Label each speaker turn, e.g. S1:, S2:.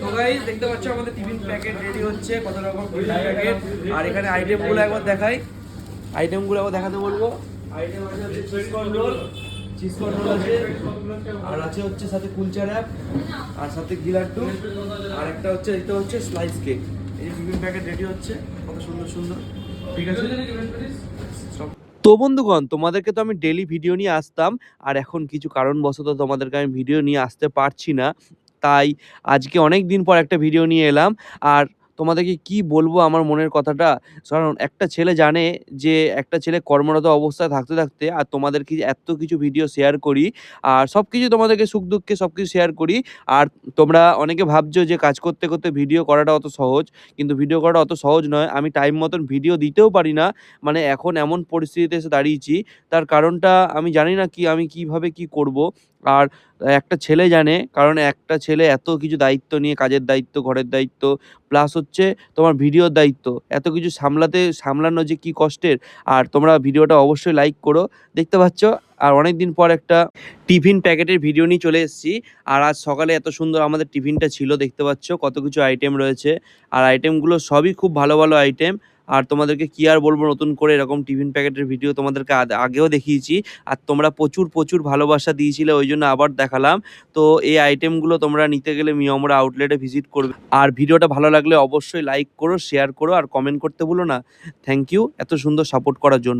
S1: তো গাইস দেখতে পাচ্ছ আমাদের টিফিন প্যাকেট রেডি হচ্ছে, কত রকম টিফিন প্যাকেট। আর এখানে আইটেমগুলো একবার দেখাই, আইটেমগুলো একবার দেখাতে বলবো। আইটেম আছে হচ্ছে চিজ কর্ন আছে, আর আছে হচ্ছে সাথে কুলচা র‍্যাপ, আর সাথে ঘি লাড্ডু, আর একটা হচ্ছে এটা হচ্ছে স্লাইস কেক। এই টিফিন প্যাকেট রেডি হচ্ছে, কত সুন্দর সুন্দর। ঠিক আছে। তো বন্ধুগণ, তোমাদেরকে তো আমি ডেলি ভিডিও নিয়ে আসতাম, আর এখন কিছু কারণবশত তোমাদেরকে আমি ভিডিও নিয়ে আসতে পারছি না। তাই আজকে অনেক দিন পর একটা ভিডিও নিয়ে এলাম। আর তোমাদেরকে কি বলবো আমার মনের কথাটা, কারণ একটা ছেলে জানে যে একটা ছেলে কর্মরত অবস্থায় থাকতে থাকতে আর তোমাদেরকে এত কিছু ভিডিও শেয়ার করি, আর সব কিছু তোমাদেরকে সুখ দুঃখে সব কিছু শেয়ার করি। আর তোমরা অনেকে ভাবছো যে কাজ করতে করতে ভিডিও করাটা অত সহজ, কিন্তু ভিডিও করাটা অত সহজ নয়। আমি টাইম মতন ভিডিও দিতেও পারি না, মানে এখন এমন পরিস্থিতিতে এসে দাঁড়িয়েছি, তার কারণটা আমি জানি না কি আমি কিভাবে কি করব। আর একটা ছেলে জানে, কারণ একটা ছেলে এত কিছু দায়িত্ব নিয়ে, কাজের দায়িত্ব, ঘরের দায়িত্ব, প্লাস হচ্ছে তোমার ভিডিওর দায়িত্ব, এত কিছু সামলানো যে কি কষ্টের। আর তোমরা ভিডিওটা অবশ্যই লাইক করো, দেখতে পাচ্ছ। আর অনেক দিন পর একটা টিফিন প্যাকেটের ভিডিও নিয়ে চলে এসেছি। আর আজ সকালে এত সুন্দর আমাদের টিফিনটা ছিল, দেখতে পাচ্ছ কত কিছু আইটেম রয়েছে। আর আইটেমগুলো সবই খুব ভালো ভালো আইটেম। আর তোমাদেরকে কি আর বলবো, নতুন করে এরকম টিফিন প্যাকেটের ভিডিও তোমাদেরকে আগেও দেখিয়েছি, আর তোমরা প্রচুর প্রচুর ভালোবাসা দিয়েছিলে, ওই জন্য আবার দেখালাম। তো এই আইটেমগুলো তোমরা নিতে গেলে মিয়ামরা আউটলেটে ভিজিট করবে। আর ভিডিওটা ভালো লাগলে অবশ্যই লাইক করো, শেয়ার করো, আর কমেন্ট করতে ভুলো না। থ্যাংক ইউ এত সুন্দর সাপোর্ট করার জন্য।